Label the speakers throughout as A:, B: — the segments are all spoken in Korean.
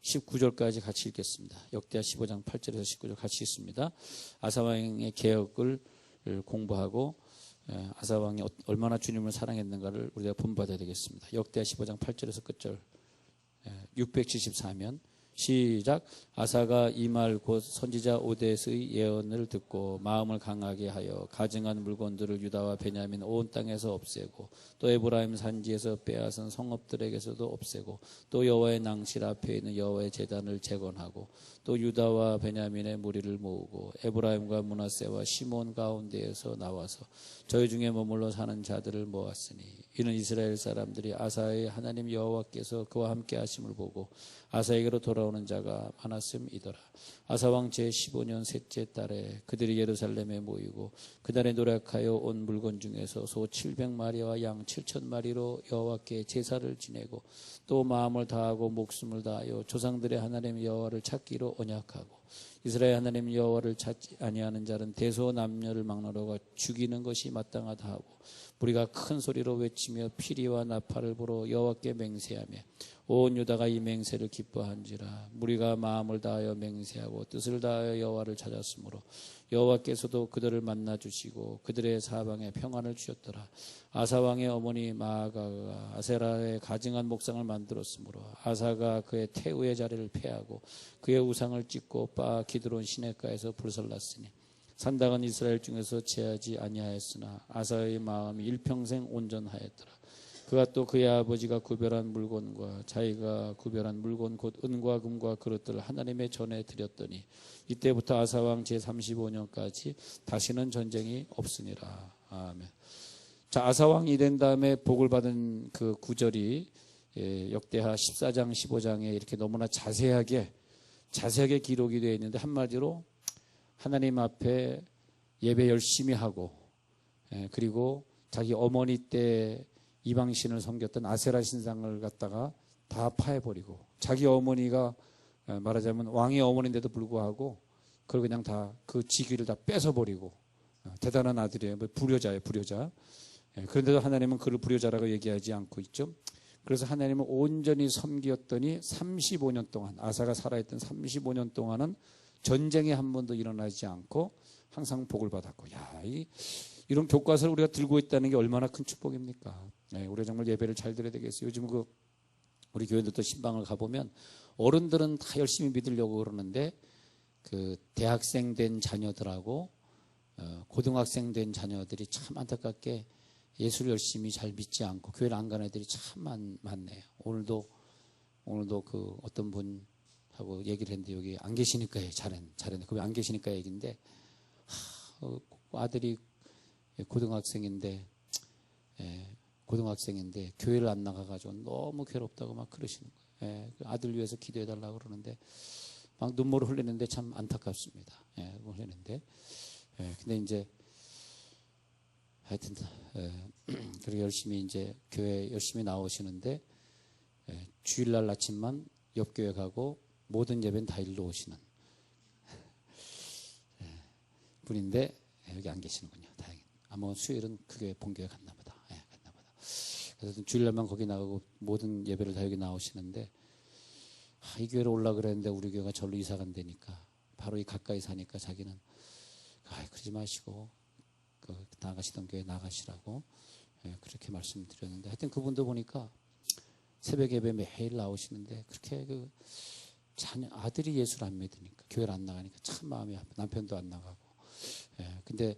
A: 19절까지 같이 읽겠습니다. 역대하 15장 8절에서 19절 같이 읽습니다. 아사왕의 개혁을 공부하고 아사왕이 얼마나 주님을 사랑했는가를 우리가 본받아야 되겠습니다. 역대하 15장 8절에서 끝절 674면 시작. 아사가 이 말 곧 선지자 오뎃의 예언을 듣고 마음을 강하게 하여 가증한 물건들을 유다와 베냐민 온 땅에서 없애고 또 에브라임 산지에서 빼앗은 성읍들에게서도 없애고 또 여호와의 낭실 앞에 있는 여호와의 제단을 재건하고 또 유다와 베냐민의 무리를 모으고 에브라임과 므낫세와 시몬 가운데에서 나와서 저희 중에 머물러 사는 자들을 모았으니 이는 이스라엘 사람들이 아사의 하나님 여호와께서 그와 함께 하심을 보고 아사에게로 돌아오는 자가 많았음이더라. 아사왕 제15년 셋째 달에 그들이 예루살렘에 모이고 그날에 노력하여 온 물건 중에서 소 700마리와 양 7,000마리로 여호와께 제사를 지내고 또 마음을 다하고 목숨을 다하여 조상들의 하나님 여호와를 찾기로 언약하고 이스라엘 하나님 여호와를 찾지 아니하는 자는 대소남녀를 막론하고 죽이는 것이 마땅하다 하고 우리가 큰 소리로 외치며 피리와 나팔을 불어 여호와께 맹세하며 온 유다가 이 맹세를 기뻐한지라. 우리가 마음을 다하여 맹세하고 뜻을 다하여 여호와를 찾았으므로 여호와께서도 그들을 만나 주시고 그들의 사방에 평안을 주셨더라. 아사왕의 어머니 마아가가 아세라의 가증한 목상을 만들었으므로 아사가 그의 태우의 자리를 폐하고 그의 우상을 찢고 바 기드론 시내가에서 불살랐으니 산당은 이스라엘 중에서 제하지 아니하였으나 아사의 마음이 일평생 온전하였더라. 그가 또 그의 아버지가 구별한 물건과 자기가 구별한 물건 곧 은과 금과 그릇들을 하나님의 전에 드렸더니 이때부터 아사왕 제35년까지 다시는 전쟁이 없으니라. 아멘. 자, 아사왕이 된 다음에 복을 받은 그 구절이 역대하 14장 15장에 이렇게 너무나 자세하게 기록이 되어 있는데 한마디로 하나님 앞에 예배 열심히 하고 그리고 자기 어머니 때 이방신을 섬겼던 아세라 신상을 갖다가 다 파해버리고 자기 어머니가 말하자면 왕의 어머니인데도 불구하고 그걸 그냥 다 그 직위를 다 뺏어버리고 대단한 아들이에요. 불효자예요, 불효자. 그런데도 하나님은 그를 불효자라고 얘기하지 않고 있죠. 그래서 하나님은 온전히 섬겼더니 35년 동안 아사가 살아있던 35년 동안은 전쟁이 한 번도 일어나지 않고 항상 복을 받았고 이런 교과서를 우리가 들고 있다는 게 얼마나 큰 축복입니까? 우리가 정말 예배를 잘 드려야 되겠어요. 요즘 우리 교회들도 신방을 가보면 어른들은 다 열심히 믿으려고 그러는데 그 대학생 된 자녀들하고 고등학생 된 자녀들이 참 안타깝게 예수를 열심히 잘 믿지 않고 교회를 안 가는 애들이 참 많네요. 오늘도 그 어떤 분하고 얘기를 했는데 여기 안 계시니까 잘했네. 그게 안 계시니까 얘기인데 아들이 고등학생인데 교회를 안 나가가지고 너무 괴롭다고 막 그러시는 거예요. 아들 위해서 기도해달라고 그러는데 막 눈물을 흘리는데 참 안타깝습니다. 흘리는데 근데 이제 하여튼 그렇게 열심히 이제 교회 열심히 나오시는데 주일날 아침만 옆 교회 가고 모든 예배는 다 일로 오시는 분인데 여기 안 계시는군요. 다행히 아마 수요일은 그 교회 본교회 갔나 보다. 그래서 주일날만 거기 나가고 모든 예배를 다 여기 나오시는데 이 교회로 올라 그랬는데 우리 교회가 절로 이사 간다니까 바로 이 가까이 사니까 자기는 그러지 마시고 나가시던 교회 나가시라고 그렇게 말씀드렸는데 하여튼 그분도 보니까 새벽 예배 매일 나오시는데 그렇게 아들이 예수를 안 믿으니까 교회를 안 나가니까 참 마음이 아파. 남편도 안 나가고 근데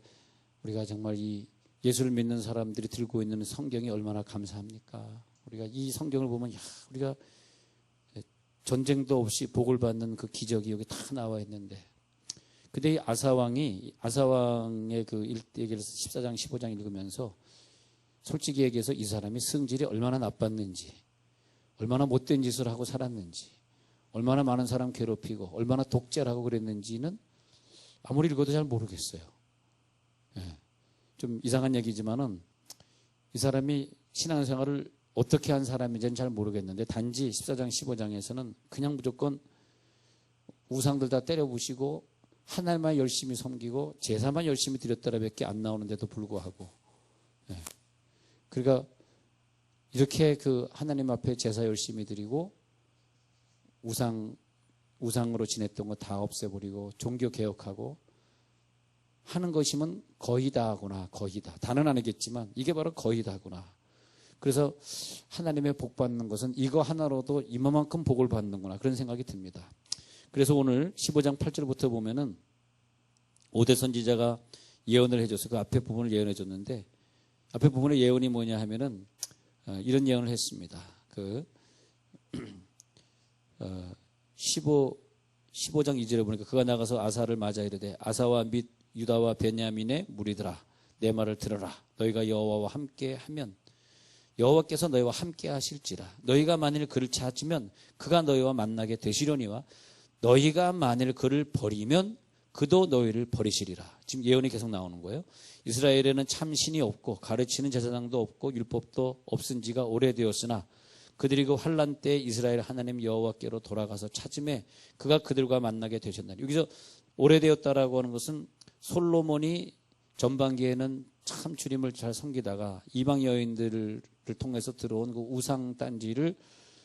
A: 우리가 정말 이 예수를 믿는 사람들이 들고 있는 성경이 얼마나 감사합니까? 우리가 이 성경을 보면 우리가 전쟁도 없이 복을 받는 그 기적이 여기 다 나와 있는데 근데 이 아사왕의 그 얘기를 14장 15장 읽으면서 솔직히 얘기해서 이 사람이 성질이 얼마나 나빴는지 얼마나 못된 짓을 하고 살았는지 얼마나 많은 사람 괴롭히고 얼마나 독재를 하고 그랬는지는 아무리 읽어도 잘 모르겠어요. 좀 이상한 얘기지만은 이 사람이 신앙생활을 어떻게 한 사람인지는 잘 모르겠는데 단지 14장 15장에서는 그냥 무조건 우상들 다 때려 부시고 하나님만 열심히 섬기고 제사만 열심히 드렸더라 밖에 안 나오는데도 불구하고 그러니까 이렇게 그 하나님 앞에 제사 열심히 드리고 우상으로 지냈던 거 다 없애버리고 종교 개혁하고 하는 것이면 거의 다구나. 거의 다. 다는 아니겠지만 이게 바로 거의 다구나. 그래서 하나님의 복 받는 것은 이거 하나로도 이만큼 복을 받는구나. 그런 생각이 듭니다. 그래서 오늘 15장 8절부터 보면은 오대 선지자가 예언을 해줘서 그 앞에 부분을 예언해 줬는데 앞에 부분의 예언이 뭐냐 하면은 이런 예언을 했습니다. 15장 2절에 보니까 그가 나가서 아사를 맞아 이르되 아사와 및 유다와 베냐민의 무리들아 내 말을 들어라. 너희가 여호와와 함께 하면 여호와께서 너희와 함께 하실지라. 너희가 만일 그를 찾으면 그가 너희와 만나게 되시려니와 너희가 만일 그를 버리면 그도 너희를 버리시리라. 지금 예언이 계속 나오는 거예요. 이스라엘에는 참 신이 없고 가르치는 제사장도 없고 율법도 없은 지가 오래되었으나 그들이 그 환난 때 이스라엘 하나님 여호와께로 돌아가서 찾음에 그가 그들과 만나게 되셨나니. 여기서 오래되었다라고 하는 것은 솔로몬이 전반기에는 참 주님을 잘 섬기다가 이방 여인들을 통해서 들어온 그 우상 단지를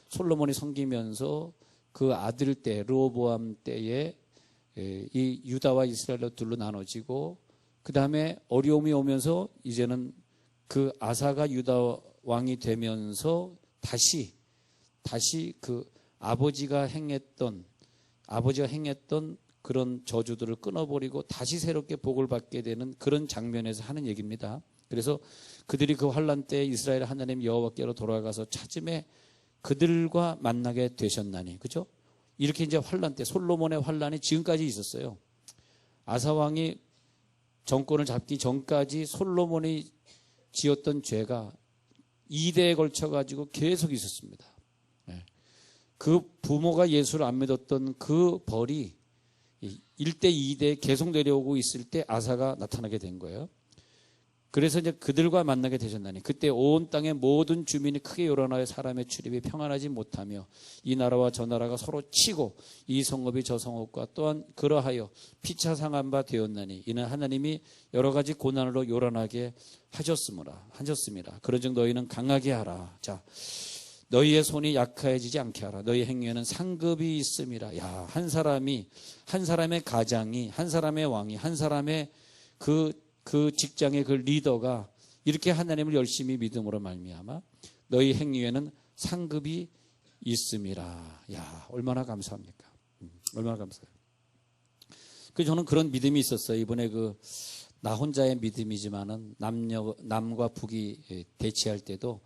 A: 솔로몬이 섬기면서 그 아들 때 르호보암 때에 이 유다와 이스라엘로 둘로 나눠지고 그 다음에 어려움이 오면서 이제는 그 아사가 유다 왕이 되면서 다시 그 아버지가 행했던 그런 저주들을 끊어버리고 다시 새롭게 복을 받게 되는 그런 장면에서 하는 얘기입니다. 그래서 그들이 그 환난 때 이스라엘 하나님 여호와께로 돌아가서 찾음에 그들과 만나게 되셨나니, 그죠? 이렇게 이제 환난 때 솔로몬의 환난이 지금까지 있었어요. 아사 왕이 정권을 잡기 전까지 솔로몬이 지었던 죄가 2대에 걸쳐 가지고 계속 있었습니다. 그 부모가 예수를 안 믿었던 그 벌이 1대, 2대 계속 내려오고 있을 때 아사가 나타나게 된 거예요. 그래서 이제 그들과 만나게 되셨나니 그때 온 땅의 모든 주민이 크게 요란하여 사람의 출입이 평안하지 못하며 이 나라와 저 나라가 서로 치고 이 성읍이 저 성읍과 또한 그러하여 피차 상한 바 되었나니 이는 하나님이 여러 가지 고난으로 요란하게 하셨습니다. 그런즉 너희는 강하게 하라. 자, 너희의 손이 약해지지 않게 하라. 너희 행위에는 상급이 있음이라. 야, 한 사람의 가장이, 한 사람의 왕이, 한 사람의 그 직장의 그 리더가 이렇게 하나님을 열심히 믿음으로 말미암아 너희 행위에는 상급이 있음이라. 야, 얼마나 감사합니까? 얼마나 감사해요. 저는 그런 믿음이 있었어요. 이번에 나 혼자의 믿음이지만은 남과 북이 대치할 때도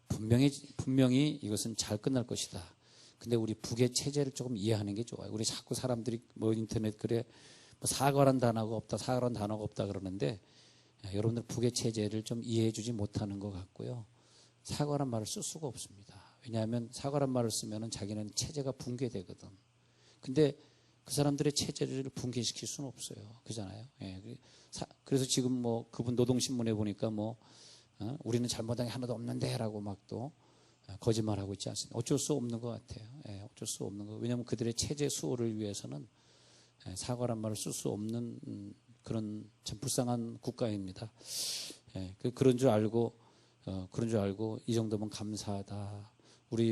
A: 분명히 이것은 잘 끝날 것이다. 근데 우리 북의 체제를 조금 이해하는 게 좋아요. 우리 자꾸 사람들이 인터넷 글에 사과란 단어가 없다 그러는데 여러분들 북의 체제를 좀 이해해 주지 못하는 것 같고요. 사과란 말을 쓸 수가 없습니다. 왜냐하면 사과란 말을 쓰면은 자기는 체제가 붕괴되거든. 근데 그 사람들의 체제를 붕괴시킬 수는 없어요. 그잖아요. 그래서 지금 그분 노동신문에 보니까 우리는 잘못한 게 하나도 없는데라고 막 또 거짓말하고 있지 않습니까? 어쩔 수 없는 것 같아요. 어쩔 수 없는 거. 왜냐하면 그들의 체제 수호를 위해서는 사과란 말을 쓸 수 없는 그런 참 불쌍한 국가입니다. 그런 줄 알고 이 정도면 감사하다.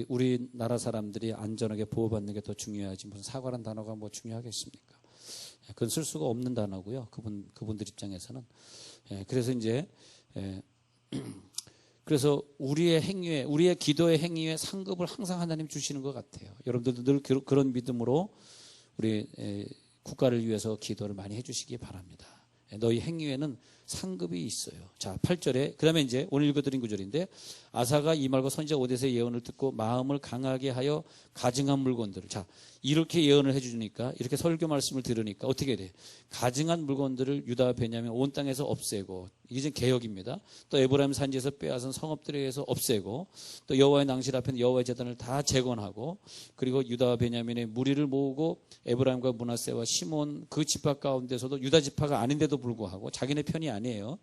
A: 우리나라 사람들이 안전하게 보호받는 게 더 중요하지 무슨 사과란 단어가 중요하겠습니까? 그건 쓸 수가 없는 단어고요. 그분들 입장에서는. 그래서 이제 그래서 우리의 기도의 행위에 상급을 항상 하나님 주시는 것 같아요. 여러분들도 늘 그런 믿음으로 우리 국가를 위해서 기도를 많이 해주시기 바랍니다. 너희 행위에는 상급이 있어요. 자, 8절에 그 다음에 이제 오늘 읽어드린 구절인데 아사가 이 말과 선지자 오데스의 예언을 듣고 마음을 강하게 하여 가증한 물건들을 자 이렇게 예언을 해주니까 이렇게 설교 말씀을 들으니까 어떻게 돼? 가증한 물건들을 유다와 베냐민 온 땅에서 없애고 이게 이제 개혁입니다. 또 에브라임 산지에서 빼앗은 성읍들에 의해서 없애고 또 여호와의 낭실 앞에 여호와의 제단을 다 재건하고 그리고 유다와 베냐민의 무리를 모으고 에브라임과 므낫세와 시몬 그 지파 가운데서도 유다 지파가 아닌데도 불구하고 자기네 편이 아니에요.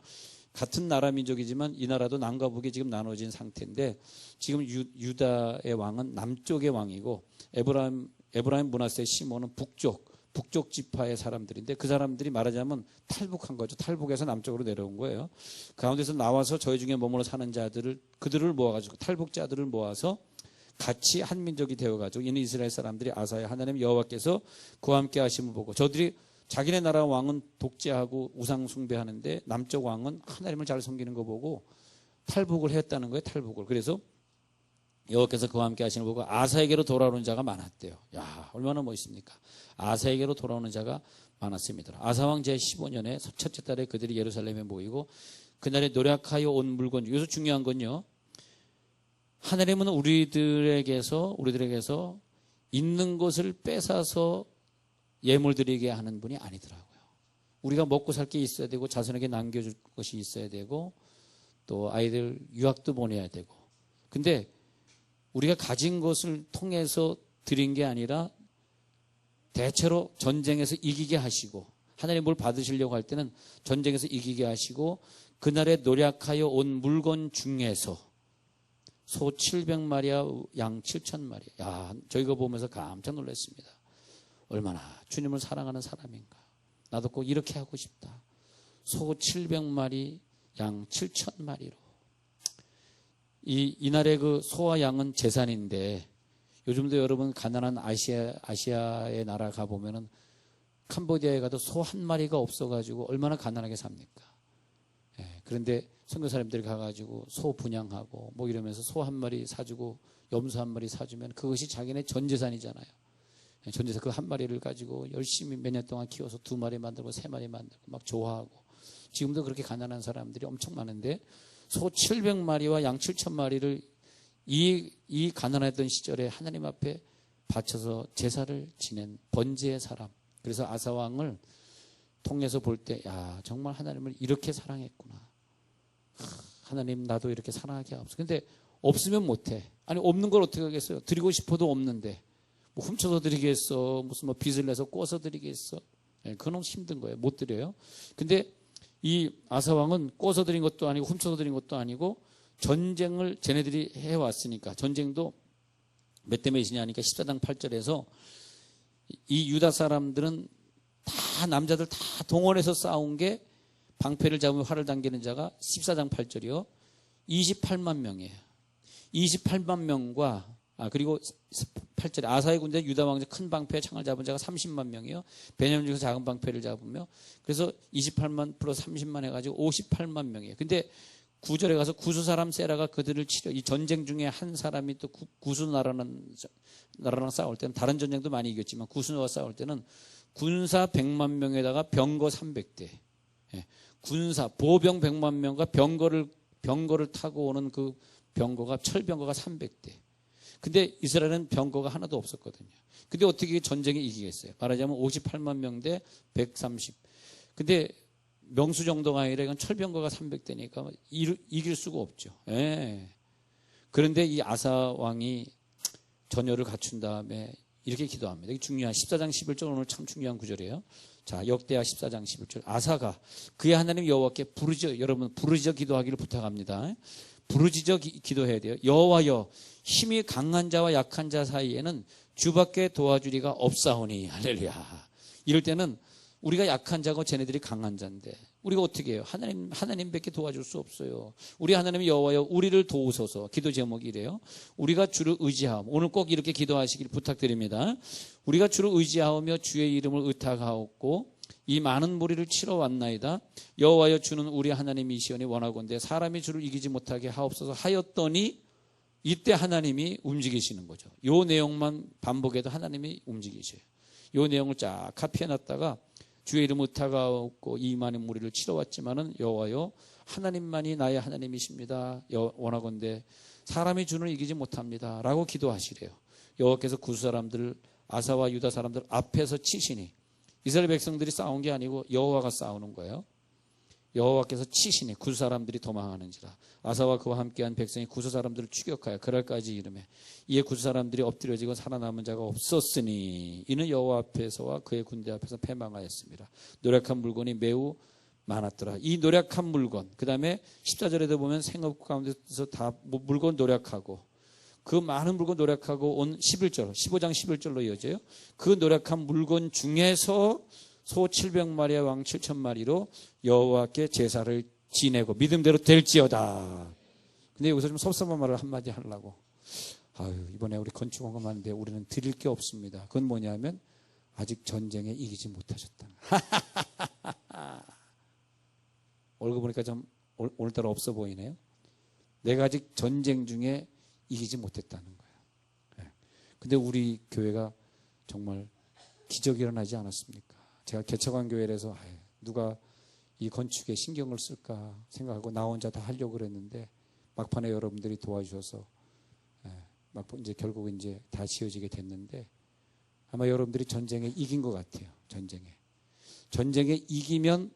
A: 같은 나라 민족이지만 이 나라도 남과 북이 지금 나눠진 상태인데 지금 유다의 왕은 남쪽의 왕이고 에브라임 므낫세 시몬은 북쪽 북쪽 지파의 사람들인데 그 사람들이 말하자면 탈북한 거죠. 탈북해서 남쪽으로 내려온 거예요. 그 가운데서 나와서 저희 중에 머물러 사는 그들을 모아가지고 탈북자들을 모아서 같이 한 민족이 되어가지고 이는 이스라엘 사람들이 아사야 하나님 여호와께서 그와 함께 하심을 보고 저들이 자기네 나라 왕은 독재하고 우상 숭배하는데 남쪽 왕은 하나님을 잘 섬기는 거 보고 탈북을 했다는 거예요. 탈북을. 그래서 여호와께서 그와 함께 하시는 거 보고 아사에게로 돌아오는 자가 많았대요. 야, 얼마나 멋있습니까? 아사에게로 돌아오는 자가 많았습니다. 아사왕 제15년에 첫째 달에 그들이 예루살렘에 모이고 그날에 노력하여 온 물건, 여기서 중요한 건요, 하나님은 우리들에게서 있는 것을 뺏어서 예물 드리게 하는 분이 아니더라고요. 우리가 먹고 살 게 있어야 되고 자손에게 남겨줄 것이 있어야 되고 또 아이들 유학도 보내야 되고, 근데 우리가 가진 것을 통해서 드린 게 아니라 대체로 전쟁에서 이기게 하시고, 하나님 뭘 받으시려고 할 때는 전쟁에서 이기게 하시고 그날에 노력하여 온 물건 중에서 소 700마리와 양 7,000마리. 야, 저희가 보면서 깜짝 놀랐습니다. 얼마나 주님을 사랑하는 사람인가. 나도 꼭 이렇게 하고 싶다. 소 700마리, 양 7,000마리로. 이날의 그 소와 양은 재산인데, 요즘도 여러분 가난한 아시아의 나라 가보면은 캄보디아에 가도 소 한 마리가 없어가지고 얼마나 가난하게 삽니까? 예, 그런데 선교사님들이 가가지고 소 분양하고 뭐 이러면서 소 한 마리 사주고 염소 한 마리 사주면 그것이 자기네 전 재산이잖아요. 예, 전 재산 그 한 마리를 가지고 열심히 몇 년 동안 키워서 2마리 만들고 3마리 만들고 막 좋아하고, 지금도 그렇게 가난한 사람들이 엄청 많은데 소 700마리와 양 7,000마리를 이 가난했던 시절에 하나님 앞에 바쳐서 제사를 지낸 번제의 사람. 그래서 아사왕을 통해서 볼 때, 야, 정말 하나님을 이렇게 사랑했구나. 하나님 나도 이렇게 사랑하게 하옵소서. 근데 없으면 못해. 아니, 없는 걸 어떻게 하겠어요? 드리고 싶어도 없는데 뭐 훔쳐서 드리겠어, 무슨 뭐 빚을 내서 꿔서 드리겠어. 네, 그건 힘든 거예요. 못 드려요. 근데 이 아사왕은 꿔서 드린 것도 아니고 훔쳐서 드린 것도 아니고 전쟁을 쟤네들이 해왔으니까, 전쟁도 몇 대 몇이냐 하니까 14장 8절에서 이 유다 사람들은 다 남자들 다 동원해서 싸운 게, 방패를 잡으며 활을 당기는 자가 14장 8절이요 28만 명이에요. 28만 명과 그리고 8절에 아사의 군대 유다 왕자 큰 방패에 창을 잡은 자가 30만 명이요. 베냐민 중에서 작은 방패를 잡으며, 그래서 28만 플러스 30만 해가지고 58만 명이에요. 근데 9절에 가서 구수 사람 세라가 그들을 치려, 이 전쟁 중에 한 사람이 또 구수 나라랑 싸울 때는, 다른 전쟁도 많이 이겼지만 구수와 싸울 때는 군사 100만 명에다가 병거 300대, 예, 군사 보병 100만 명과 병거를 타고 오는 그 병거가 철병거가 300대. 근데 이스라엘은 병거가 하나도 없었거든요. 근데 어떻게 전쟁에 이기겠어요? 말하자면 58만 명 대 130. 근데 명수 정도가 아니라 이건 철병거가 300대니까 이길 수가 없죠. 예. 그런데 이 아사 왕이 전열을 갖춘 다음에 이렇게 기도합니다. 이게 중요한 14장 11절, 오늘 참 중요한 구절이에요. 자, 역대하 14장 11절. 아사가 그의 하나님 여호와께 여러분 부르짖어 기도하기를 부탁합니다. 부르짖어 기도해야 돼요. 여호와여, 힘이 강한 자와 약한 자 사이에는 주밖에 도와주리가 없사오니. 할렐루야. 이럴 때는 우리가 약한 자고 쟤네들이 강한 자인데 우리가 어떻게 해요? 하나님밖에 도와줄 수 없어요. 우리 하나님 여호와여, 우리를 도우소서. 기도 제목이 이래요. 우리가 주를 의지하오. 오늘 꼭 이렇게 기도하시길 부탁드립니다. 우리가 주를 의지하오며 주의 이름을 의탁하옵고 이 많은 무리를 치러 왔나이다. 여호와여, 주는 우리 하나님이시오니 원하건대 사람이 주를 이기지 못하게 하옵소서 하였더니, 이때 하나님이 움직이시는 거죠. 요 내용만 반복해도 하나님이 움직이셔요. 요 내용을 쫙 카피해놨다가 주의 이름 의탁하옵고 이 많은 무리를 치러 왔지만은 여호와여, 하나님만이 나의 하나님이십니다. 원하건대 사람이 주는 이기지 못합니다. 라고 기도하시래요. 여호와께서 구수 사람들, 아사와 유다 사람들 앞에서 치시니, 이스라엘 백성들이 싸운 게 아니고 여호와가 싸우는 거예요. 여호와께서 치시니 구수 사람들이 도망하는지라. 아사와 그와 함께한 백성이 구수 사람들을 추격하여 그랄까지 이르매 이에 구수 사람들이 엎드려지고 살아남은 자가 없었으니 이는 여호와 앞에서와 그의 군대 앞에서 패망하였습니다. 노력한 물건이 매우 많았더라. 이 노력한 물건, 그 다음에 14절에도 보면 생업 가운데서 다 물건 노력하고, 그 많은 물건 노력하고 온 11절, 15장 11절로 이어져요. 그 노력한 물건 중에서 소 700마리와 왕 7,000마리로 여호와께 제사를 지내고 믿음대로 될지어다. 근데 여기서 좀 섭섭한 말을 한마디 하려고. 아유, 이번에 우리 건축원금 하는데 우리는 드릴 게 없습니다. 그건 뭐냐면 아직 전쟁에 이기지 못하셨다. 얼굴 보니까 좀 오늘따라 없어 보이네요. 내가 아직 전쟁 중에 이기지 못했다는 거예요. 근데 우리 교회가 정말 기적이 일어나지 않았습니까? 제가 개척한 교회에서 누가 이 건축에 신경을 쓸까 생각하고 나 혼자 다 하려고 그랬는데 막판에 여러분들이 도와주셔서 이제 결국 이제 다 지어지게 됐는데 아마 여러분들이 전쟁에 이긴 것 같아요. 전쟁에 이기면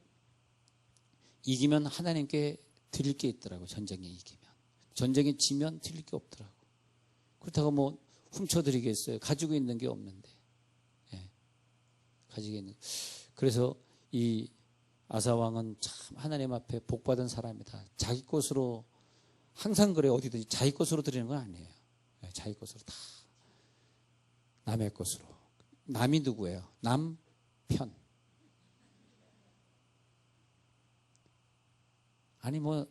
A: 하나님께 드릴 게 있더라고요. 전쟁에 이기면. 전쟁에 지면 드릴 게 없더라고. 그렇다고 뭐 훔쳐드리겠어요. 가지고 있는 게 없는데. 가지고 있는. 그래서 이 아사왕은 참 하나님 앞에 복받은 사람이다. 자기 것으로 항상 그래요. 어디든지 자기 것으로 드리는 건 아니에요. 자기 것으로 다. 남의 것으로. 남이 누구예요? 남편. 아니 뭐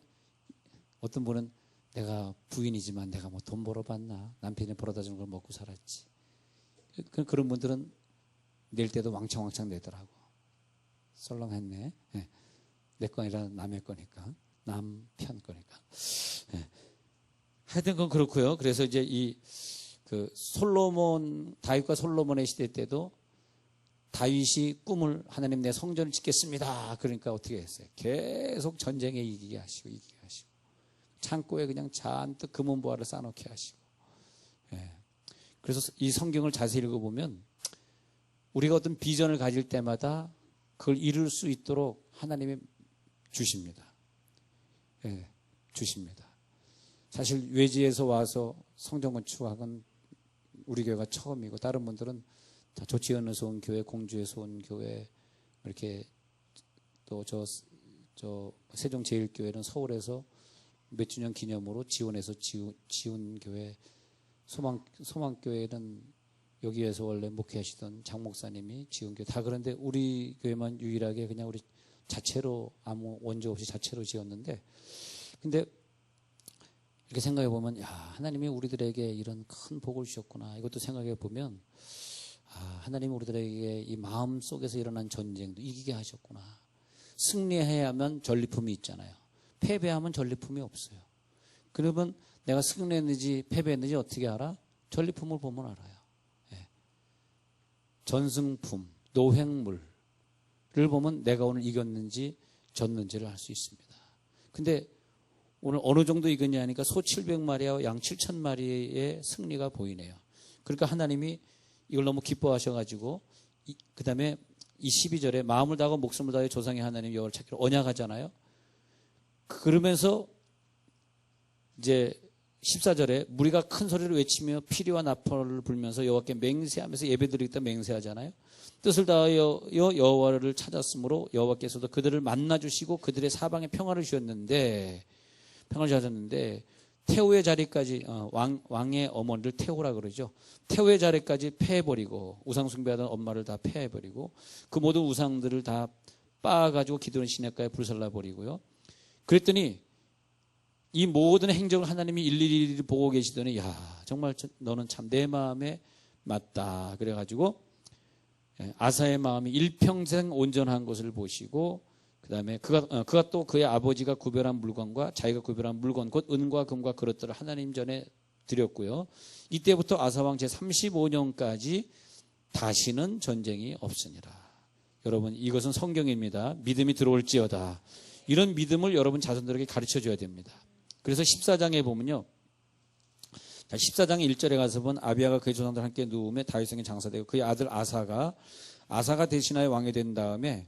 A: 어떤 분은 내가 부인이지만 내가 뭐 돈 벌어봤나? 남편이 벌어다 주는 걸 먹고 살았지. 그런 분들은 낼 때도 왕창왕창 내더라고. 썰렁했네. 내 거 아니라 남의 거니까. 남편 거니까. 하여튼 그건 그렇고요. 그래서 이제 다윗과 솔로몬의 시대 때도 다윗이 꿈을 하나님 내 성전을 짓겠습니다. 그러니까 어떻게 했어요? 계속 전쟁에 이기게 하시고. 창고에 그냥 잔뜩 금은보화를 쌓아놓게 하시고. 그래서 이 성경을 자세히 읽어보면 우리가 어떤 비전을 가질 때마다 그걸 이룰 수 있도록 하나님이 주십니다. 주십니다. 사실 외지에서 와서 성전 건축학은 우리 교회가 처음이고 다른 분들은 다 조치현에서 온 교회, 공주에서 온 교회, 이렇게 또 저 세종제일교회는 서울에서 몇 주년 기념으로 지원해서 지은 교회, 소망교회는 여기에서 원래 목회하시던 장 목사님이 지은 교회 다 그런데 우리 교회만 유일하게 그냥 우리 자체로 아무 원조 없이 자체로 지었는데 근데 이렇게 생각해 보면 하나님이 우리들에게 이런 큰 복을 주셨구나. 이것도 생각해 보면 하나님이 우리들에게 이 마음 속에서 일어난 전쟁도 이기게 하셨구나. 승리해야만 전리품이 있잖아요. 패배하면 전리품이 없어요. 그러면 내가 승리했는지 패배했는지 어떻게 알아? 전리품을 보면 알아요. 전승품, 노획물을 보면 내가 오늘 이겼는지 졌는지를 알 수 있습니다. 근데 오늘 어느 정도 이겼냐 하니까 소 700마리와 양 7,000마리의 승리가 보이네요. 그러니까 하나님이 이걸 너무 기뻐하셔가지고 그 다음에 이 12절에 마음을 다하고 목숨을 다해 조상의 하나님 여호와를 찾기로 언약하잖아요. 그러면서 이제 14절에 무리가 큰 소리를 외치며 피리와 나팔을 불면서 여호와께 맹세하면서 예배드리겠다 맹세하잖아요. 뜻을 다하여 여호와를 찾았으므로 여호와께서도 그들을 만나주시고 그들의 사방에 평화를 주셨는데 태호의 자리까지 왕의 어머니를 태호라 그러죠. 태호의 자리까지 패해버리고 우상 숭배하던 엄마를 다 패해버리고 그 모든 우상들을 다 빻아가지고 기드론 시내가에 불살라버리고요. 그랬더니 이 모든 행적을 하나님이 일일이 보고 계시더니 정말 너는 참 내 마음에 맞다. 그래가지고 아사의 마음이 일평생 온전한 것을 보시고 그 다음에 그가 또 그의 아버지가 구별한 물건과 자기가 구별한 물건 곧 은과 금과 그릇들을 하나님 전에 드렸고요. 이때부터 아사왕 제35년까지 다시는 전쟁이 없으니라. 여러분 이것은 성경입니다. 믿음이 들어올지어다. 이런 믿음을 여러분 자손들에게 가르쳐줘야 됩니다. 그래서 14장에 보면요. 14장 1절에 가서 보면 아비야가 그의 조상들 함께 누우며 다윗성에 장사되고 그의 아들 아사가 대신하여 왕이 된 다음에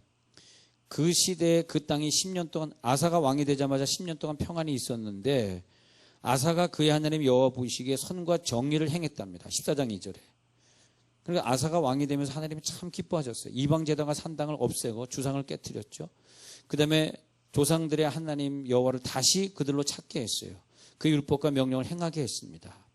A: 그 시대에 그 땅이 10년 동안 아사가 왕이 되자마자 10년 동안 평안이 있었는데 아사가 그의 하나님 여호와 보시기에 선과 정의를 행했답니다. 14장 2절에. 그러니까 아사가 왕이 되면서 하나님이 참 기뻐하셨어요. 이방 제단과 산당을 없애고 주상을 깨뜨렸죠. 그 다음에 조상들의 하나님 여호와를 다시 그들로 찾게 했어요. 그 율법과 명령을 행하게 했습니다.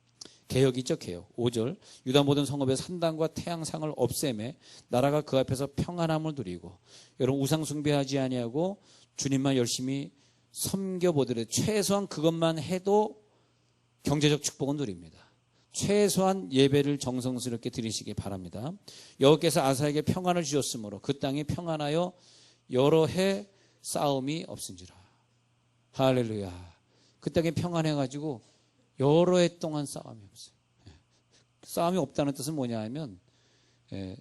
A: 개혁이죠, 개혁. 5절. 유다 모든 성읍의 산당과 태양상을 없애매 나라가 그 앞에서 평안함을 누리고. 여러분, 우상 숭배하지 아니하고 주님만 열심히 섬겨보더라도 최소한 그것만 해도 경제적 축복은 누립니다. 최소한 예배를 정성스럽게 드리시기 바랍니다. 여호와께서 아사에게 평안을 주셨으므로 그 땅이 평안하여 여러 해 싸움이 없은지라. 할렐루야. 그 땅이 평안해가지고 여러 해 동안 싸움이 없어요. 싸움이 없다는 뜻은 뭐냐 하면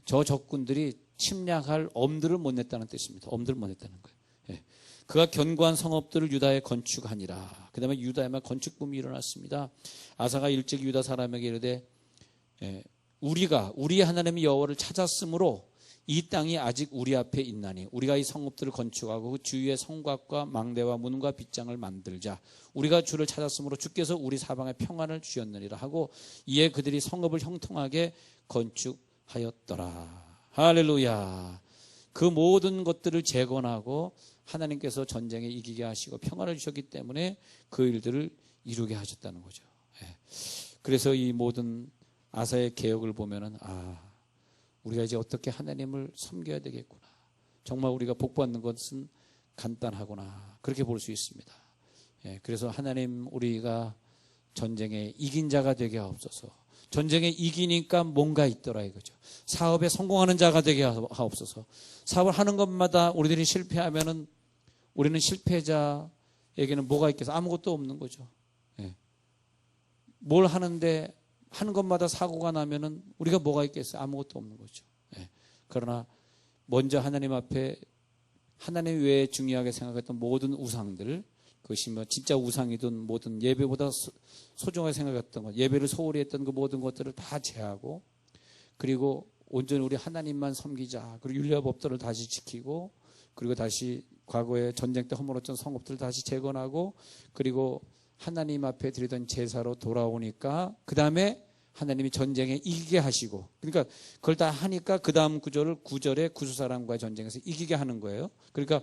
A: 저 적군들이 침략할 엄두를 못 냈다는 뜻입니다. 엄두를 못 냈다는 거예요. 그가 견고한 성읍들을 유다에 건축하니라. 그 다음에 유다에만 건축붐이 일어났습니다. 아사가 일찍 유다 사람에게 이르되 우리 하나님의 여호와를 찾았으므로 이 땅이 아직 우리 앞에 있나니 우리가 이 성읍들을 건축하고 그 주위에 성곽과 망대와 문과 빗장을 만들자. 우리가 주를 찾았으므로 주께서 우리 사방에 평안을 주셨느니라 하고 이에 그들이 성읍을 형통하게 건축하였더라. 할렐루야. 그 모든 것들을 재건하고 하나님께서 전쟁에 이기게 하시고 평안을 주셨기 때문에 그 일들을 이루게 하셨다는 거죠. 그래서 이 모든 아사의 개혁을 보면은 우리가 이제 어떻게 하나님을 섬겨야 되겠구나. 정말 우리가 복받는 것은 간단하구나. 그렇게 볼 수 있습니다. 그래서 하나님 우리가 전쟁에 이긴 자가 되게 하옵소서. 전쟁에 이기니까 뭔가 있더라 이거죠. 사업에 성공하는 자가 되게 하옵소서. 사업을 하는 것마다 우리들이 실패하면은 우리는 실패자에게는 뭐가 있겠어? 아무것도 없는 거죠. 뭘 하는데 하는 것마다 사고가 나면은 우리가 뭐가 있겠어요? 아무것도 없는 거죠. 그러나 먼저 하나님 앞에 하나님 외에 중요하게 생각했던 모든 우상들, 그것이 뭐 진짜 우상이든 뭐든 예배보다 소중하게 생각했던 것, 예배를 소홀히 했던 그 모든 것들을 다 제하고, 그리고 온전히 우리 하나님만 섬기자. 그리고 율례와 법도를 다시 지키고, 그리고 다시 과거에 전쟁 때 허물었던 성읍들을 다시 재건하고, 그리고 하나님 앞에 드리던 제사로 돌아오니까 그 다음에 하나님이 전쟁에 이기게 하시고, 그러니까 그걸 다 하니까 그 다음 구절에 구수사람과의 전쟁에서 이기게 하는 거예요. 그러니까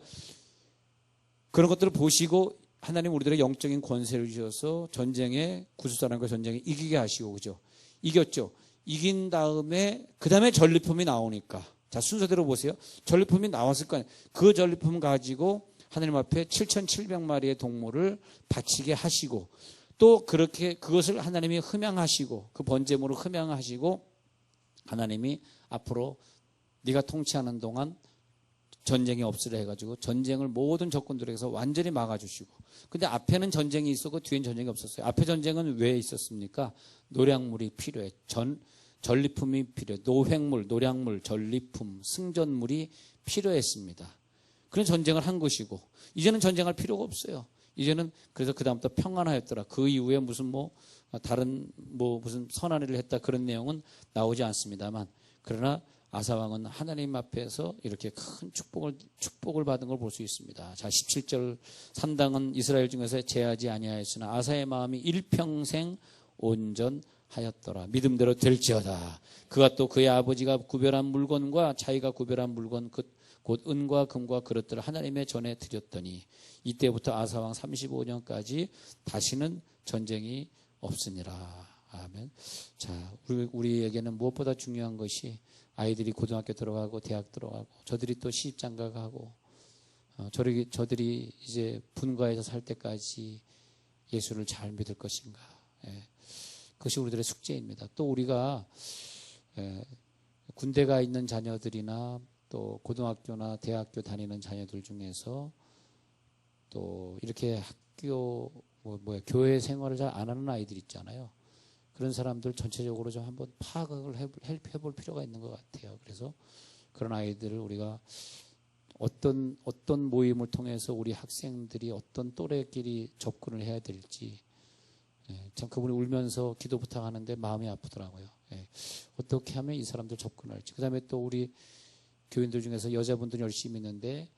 A: 그런 것들을 보시고 하나님 우리들의 영적인 권세를 주셔서 전쟁에 구수사람과 전쟁에 이기게 하시고, 그죠? 이겼죠. 이긴 다음에 그 다음에 전리품이 나오니까, 자 순서대로 보세요. 전리품이 나왔을 거 아니에요. 그 전리품 가지고 하나님 앞에 7,700마리의 동물을 바치게 하시고, 또 그렇게 그것을 하나님이 흠양하시고 그 번제물을 흠양하시고 하나님이 앞으로 네가 통치하는 동안 전쟁이 없으려 해가지고 전쟁을 모든 적군들에게서 완전히 막아주시고, 근데 앞에는 전쟁이 있었고 뒤엔 전쟁이 없었어요. 앞에 전쟁은 왜 있었습니까? 노량물이 필요해. 전리품이 필요해. 노획물, 노량물, 전리품, 승전물이 필요했습니다. 그런 전쟁을 한 것이고, 이제는 전쟁할 필요가 없어요. 이제는 그래서 그다음부터 평안하였더라. 그 이후에 무슨 다른 무슨 선한 일을 했다 그런 내용은 나오지 않습니다만, 그러나 아사왕은 하나님 앞에서 이렇게 큰 축복을 받은 걸 볼 수 있습니다. 자, 17절 산당은 이스라엘 중에서 제하지 아니하였으나 아사의 마음이 일평생 온전하였더라. 믿음대로 될지어다. 그가 또 그의 아버지가 구별한 물건과 자기가 구별한 물건 곧 은과 금과 그릇들을 하나님의 전에 드렸더니 이때부터 아사왕 35년까지 다시는 전쟁이 없으니라. 아멘. 자, 우리에게는 무엇보다 중요한 것이 아이들이 고등학교 들어가고 대학 들어가고 저들이 또 시집장가가고 저들이 이제 분가에서 살 때까지 예수를 잘 믿을 것인가. 그것이 우리들의 숙제입니다. 또 우리가 군대가 있는 자녀들이나 또 고등학교나 대학교 다니는 자녀들 중에서 또 이렇게 학교 교회 생활을 잘 안 하는 아이들 있잖아요. 그런 사람들 전체적으로 좀 한번 파악을 해볼 필요가 있는 것 같아요. 그래서 그런 아이들을 우리가 어떤 모임을 통해서 우리 학생들이 어떤 또래끼리 접근을 해야 될지, 참 그분이 울면서 기도 부탁하는데 마음이 아프더라고요. 어떻게 하면 이 사람들 접근할지. 그 다음에 또 우리 교인들 중에서 여자분들 열심히 있는데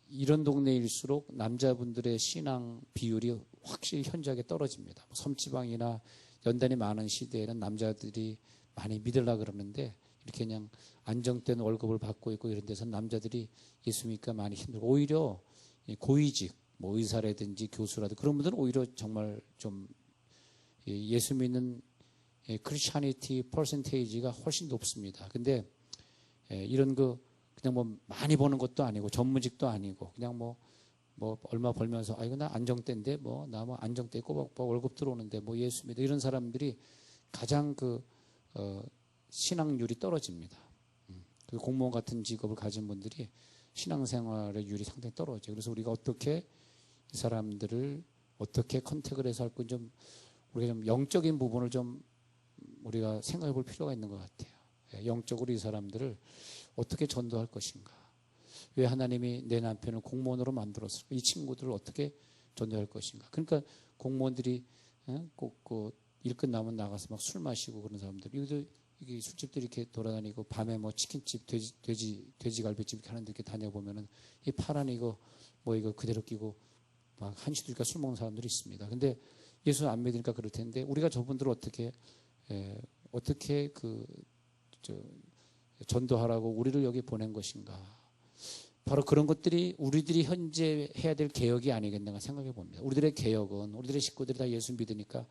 A: 이런 동네일수록 남자분들의 신앙 비율이 확실히 현저하게 떨어집니다. 섬지방이나 연단이 많은 시대에는 남자들이 많이 믿으려고 그러는데 이렇게 그냥 안정된 월급을 받고 있고 이런 데서 남자들이 예수 믿기가 많이 힘들고, 오히려 고위직 의사라든지 교수라든지 그런 분들은 오히려 정말 좀 예수 믿는 크리스찬리티 퍼센테이지가 훨씬 높습니다. 근데 이런 그냥 뭐 많이 버는 것도 아니고 전문직도 아니고 그냥 뭐 얼마 벌면서 이거 나 안정대인데 나 뭐 안정대 꼬박꼬박 월급 들어오는데 뭐 예수 믿어 이런 사람들이 가장 신앙률이 떨어집니다. 그 공무원 같은 직업을 가진 분들이 신앙생활의 율이 상당히 떨어져요. 그래서 우리가 어떻게 이 사람들을 어떻게 컨택을 해서 할 건 좀 우리가 좀 영적인 부분을 좀 우리가 생각해 볼 필요가 있는 것 같아요. 영적으로 이 사람들을 어떻게 전도할 것인가. 왜 하나님이 내 남편을 공무원으로 만들었을까? 이 친구들을 어떻게 전도할 것인가. 그러니까 공무원들이 꼭 일 끝나면 나가서 막 술 마시고 그런 사람들. 이게 술집들이 이렇게 돌아다니고 밤에 뭐 치킨집, 돼지갈비집 이렇게 하는데 이렇게 다녀보면은 이 파란 이거 그대로 끼고 막 한시도 일까 술 먹는 사람들이 있습니다. 근데 예수 안 믿으니까 그럴 텐데 우리가 저분들을 어떻게 전도하라고 우리를 여기 보낸 것인가. 바로 그런 것들이 우리들이 현재 해야 될 개혁이 아니겠는가 생각해 봅니다. 우리들의 개혁은 우리들의 식구들이 다 예수 믿으니까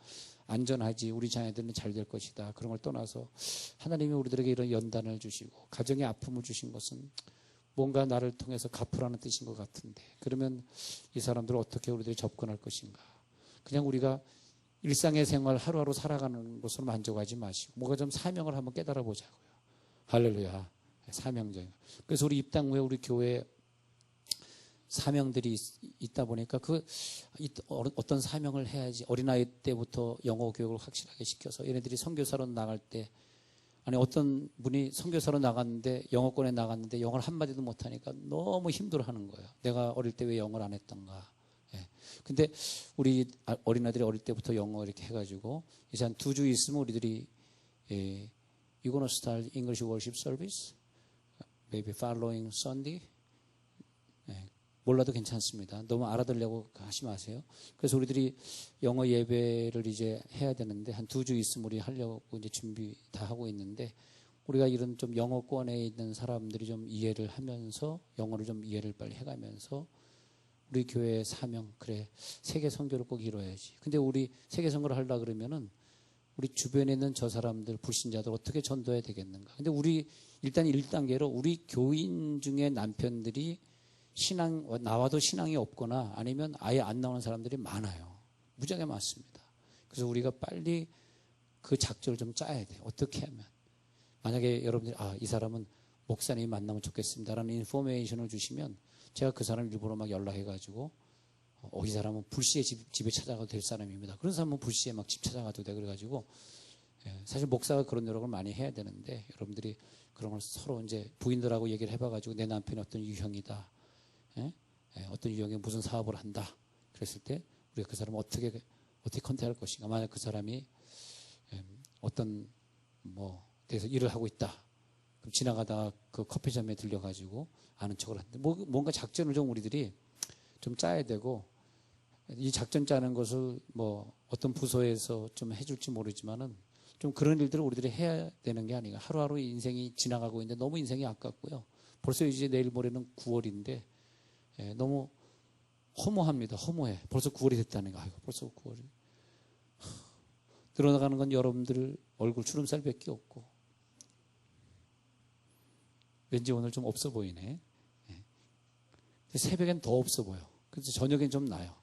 A: 안전하지, 우리 자녀들은 잘 될 것이다. 그런 걸 떠나서 하나님이 우리들에게 이런 연단을 주시고 가정의 아픔을 주신 것은 뭔가 나를 통해서 갚으라는 뜻인 것 같은데, 그러면 이 사람들을 어떻게 우리들이 접근할 것인가. 그냥 우리가 일상의 생활 하루하루 살아가는 것으로 만족하지 마시고 뭔가 좀 사명을 한번 깨달아 보자고요. 할렐루야. 사명적. 그래서 우리 입당 후에 우리 교회에 사명들이 있다 보니까 어떤 사명을 해야지, 어린아이 때부터 영어 교육을 확실하게 시켜서 얘네들이 선교사로 나갈 때, 아니 어떤 분이 선교사로 나갔는데 영어권에 나갔는데 영어를 한마디도 못하니까 너무 힘들어하는 거예요. 내가 어릴 때 왜 영어를 안 했던가. 근데 우리 어린아이들이 어릴 때부터 영어 이렇게 해가지고 이제 한 2주 있으면 우리들이 You gonna start English worship service? Maybe following Sunday? 몰라도 괜찮습니다. 너무 알아들으려고 하지 마세요. 그래서 우리들이 영어 예배를 이제 해야 되는데 한 2주 있으면 우리 하려고 이제 준비 다 하고 있는데, 우리가 이런 좀 영어권에 있는 사람들이 좀 이해를 하면서 영어를 좀 이해를 빨리 해가면서 우리 교회의 사명, 그래 세계 선교를 꼭 이뤄야지. 근데 우리 세계 선교를 하려고 그러면은 우리 주변에 있는 저 사람들, 불신자들 어떻게 전도해야 되겠는가. 근데 우리 일단 1단계로 우리 교인 중에 남편들이 나와도 신앙이 없거나 아니면 아예 안 나오는 사람들이 많아요. 무지하게 많습니다. 그래서 우리가 빨리 그 작전을 좀 짜야 돼요. 어떻게 하면. 만약에 여러분들이 이 사람은 목사님이 만나면 좋겠습니다라는 인포메이션을 주시면 제가 그 사람 일부러 막 연락해가지고 이 사람은 불시에 집에 찾아가도 될 사람입니다. 그런 사람은 불시에 막 집 찾아가도 돼. 그래가지고 사실 목사가 그런 노력을 많이 해야 되는데, 여러분들이 그런 걸 서로 이제 부인들하고 얘기를 해봐가지고 내 남편이 어떤 유형이다, 어떤 유형이 무슨 사업을 한다, 그랬을 때 우리가 그 사람을 어떻게 컨택할 것인가. 만약 그 사람이 어떤 데서 일을 하고 있다, 그럼 지나가다가 그 커피점에 들려가지고 아는 척을 하는데 뭔가 작전을 좀 우리들이 좀 짜야 되고, 이 작전 짜는 것을 어떤 부서에서 좀 해줄지 모르지만은 좀 그런 일들을 우리들이 해야 되는 게 아닌가. 하루하루 인생이 지나가고 있는데 너무 인생이 아깝고요. 벌써 이제 내일 모레는 9월인데 너무 허무합니다. 허무해. 벌써 9월이 됐다는 거. 벌써 9월이. 들어나가는 건 여러분들 얼굴 주름살밖에 없고, 왠지 오늘 좀 없어 보이네. 새벽엔 더 없어 보여. 그래서 저녁엔 좀 나요.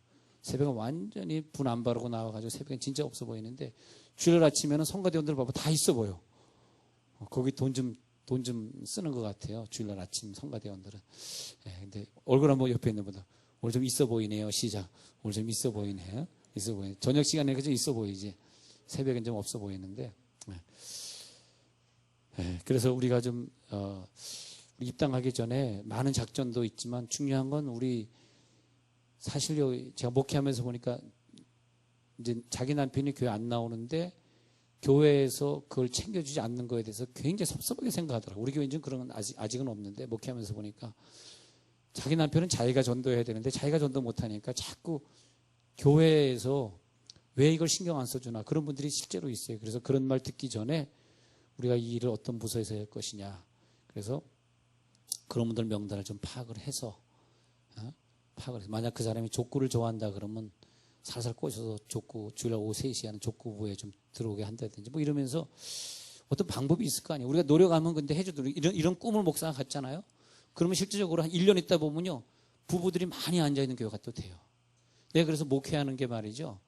A: 새벽은 완전히 분 안 바르고 나와가지고 새벽엔 진짜 없어 보이는데, 주일 아침에는 성가대원들 봐봐 다 있어 보여. 거기 돈 좀 쓰는 것 같아요. 주일날 아침 성가대원들은. 근데 얼굴 한번 옆에 있는 분들 오늘 좀 있어 보이네요. 시작. 오늘 좀 있어 보이네요. 있어 보이네. 저녁 시간에 그저 있어 보이지. 새벽엔 좀 없어 보이는데. 그래서 우리가 좀 입당하기 전에 많은 작전도 있지만 중요한 건 우리 사실 제가 목회하면서 보니까 이제 자기 남편이 교회 안 나오는데 교회에서 그걸 챙겨주지 않는 거에 대해서 굉장히 섭섭하게 생각하더라고요. 우리 교회는 그런 건 아직은 없는데, 목회하면서 보니까 자기 남편은 자기가 전도해야 되는데 자기가 전도 못하니까 자꾸 교회에서 왜 이걸 신경 안 써주나, 그런 분들이 실제로 있어요. 그래서 그런 말 듣기 전에 우리가 이 일을 어떤 부서에서 할 것이냐, 그래서 그런 분들 명단을 좀 파악을 해서 만약 그 사람이 족구를 좋아한다 그러면 살살 꼬셔서 족구, 주일 오후 3시에 하는 족구부에 좀 들어오게 한다든지 뭐 이러면서 어떤 방법이 있을 거 아니에요. 우리가 노력하면 근데 해주도록 이런 꿈을 목사가 갖잖아요. 그러면 실질적으로 한 1년 있다 보면요. 부부들이 많이 앉아있는 교회가 또 돼요. 내가 그래서 목회하는 게 말이죠.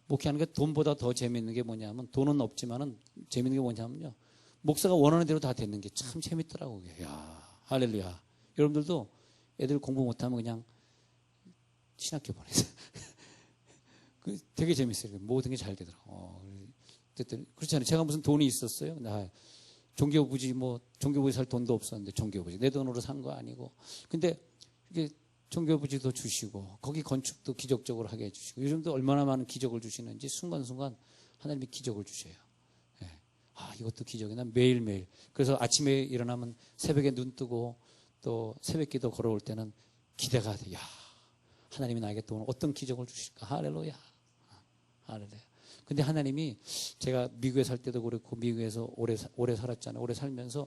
A: 목회하는 게 돈보다 더 재밌는 게 뭐냐면 돈은 없지만은 재밌는 게 뭐냐면요. 목사가 원하는 대로 다 되는 게 참 재밌더라고요. 야, 할렐루야. 여러분들도 애들 공부 못하면 그냥 신학교 보내세요. 되게 재밌어요. 모든 게 잘 되더라고요. 그렇잖아요. 제가 무슨 돈이 있었어요? 나 종교부지 종교부지 살 돈도 없었는데 종교부지 내 돈으로 산 거 아니고. 근데 이게 종교부지도 주시고 거기 건축도 기적적으로 하게 해주시고 요즘도 얼마나 많은 기적을 주시는지 순간순간 하나님이 기적을 주셔요. 예. 아, 이것도 기적이나 매일매일. 그래서 아침에 일어나면 새벽에 눈 뜨고 또 새벽기도 걸어올 때는 기대가 돼. 야, 하나님이 나에게 또 오늘 어떤 기적을 주실까? 할렐루야. 할렐루야. 근데 하나님이 제가 미국에 살 때도 그렇고 미국에서 오래 살았잖아요. 오래 살면서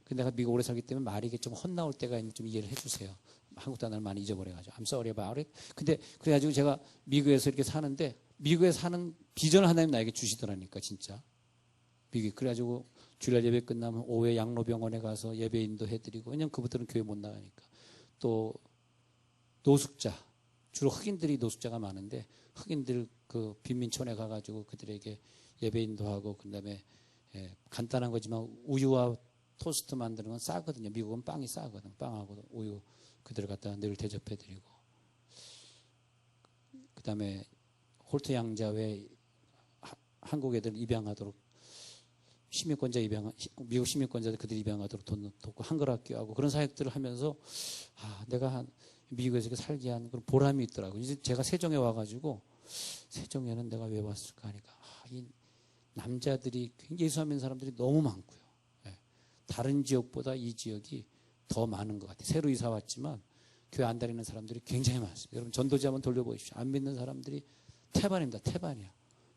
A: 근데 내가 미국 오래 살기 때문에 말이 이게 좀 헛나올 때가 있는지 좀 이해를 해주세요. 한국 단어를 많이 잊어버려가지고 I'm sorry about it. 근데 그래가지고 제가 미국에서 이렇게 사는데 미국에 사는 비전을 하나님 나에게 주시더라니까 진짜. 미국 그래가지고 주일날 예배 끝나면 오후에 양로병원에 가서 예배 인도해드리고 왜냐면 그분들은 교회 못 나가니까. 또 노숙자 주로 흑인들이 노숙자가 많은데 흑인들 그 빈민촌에 가가지고 그들에게 예배 인도하고 그다음에 간단한 거지만 우유와 토스트 만드는 건 싸거든요. 미국은 빵이 싸거든. 빵하고 우유 그들을 갖다 늘 대접해드리고 그다음에 홀트 양자회 한국 애들 입양하도록 시민권자 미국 시민권자들 그들 입양하도록 돈 돕고 한글학교 하고 그런 사역들을 하면서 내가 미국에서 살게 한 그런 보람이 있더라고요. 이제 제가 세종에 와가지고 세종에는 내가 왜 왔을까 하니까 이 남자들이 예수 안 믿는 사람들이 너무 많고요. 다른 지역보다 이 지역이 더 많은 것 같아요. 새로 이사 왔지만 교회 안 다니는 사람들이 굉장히 많습니다. 여러분 전도지 한번 돌려보십시오. 안 믿는 사람들이 태반입니다. 태반이야.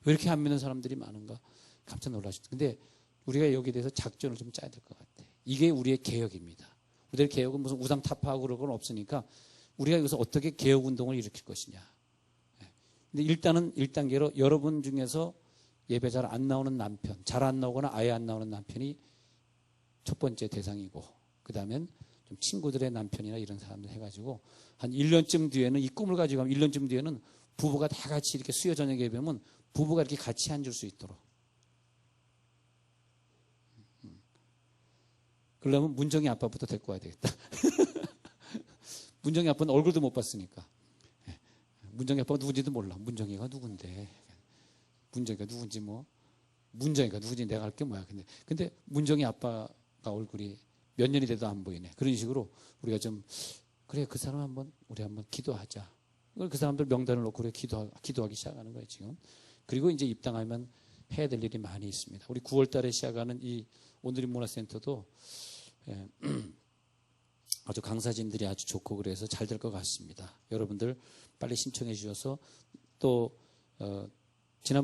A: 왜 이렇게 안 믿는 사람들이 많은가? 깜짝 놀라셨죠. 근데 우리가 여기에 대해서 작전을 좀 짜야 될 것 같아요. 이게 우리의 개혁입니다. 우리의 개혁은 무슨 우상 타파하고 그런 건 없으니까 우리가 여기서 어떻게 개혁 운동을 일으킬 것이냐. 근데 일단은 1단계로 여러분 중에서 예배 잘 안 나오는 남편, 잘 안 나오거나 아예 안 나오는 남편이 첫 번째 대상이고 그 다음엔 좀 친구들의 남편이나 이런 사람들 해가지고 한 1년쯤 뒤에는 이 꿈을 가지고 가면 1년쯤 뒤에는 부부가 다 같이 이렇게 수요 저녁 예배면 부부가 이렇게 같이 앉을 수 있도록. 그러려면 문정이 아빠부터 데리고 와야 되겠다. 문정이 아빠는 얼굴도 못 봤으니까. 문정이 아빠가 누군지도 몰라. 문정이가 누군데. 문정이가 누군지 문정이가 누군지 내가 알 게 뭐야. 근데 문정이 아빠가 얼굴이 몇 년이 돼도 안 보이네. 그런 식으로 우리가 좀 그래 그 사람 우리 한번 기도하자. 그 사람들 명단을 놓고 우리가 기도하기 시작하는 거예요 지금. 그리고 이제 입당하면 해야 될 일이 많이 있습니다. 우리 9월달에 시작하는 이 오늘의 문화센터도 아주 강사진들이 아주 좋고 그래서 잘 될 것 같습니다. 여러분들 빨리 신청해 주셔서 또 지난번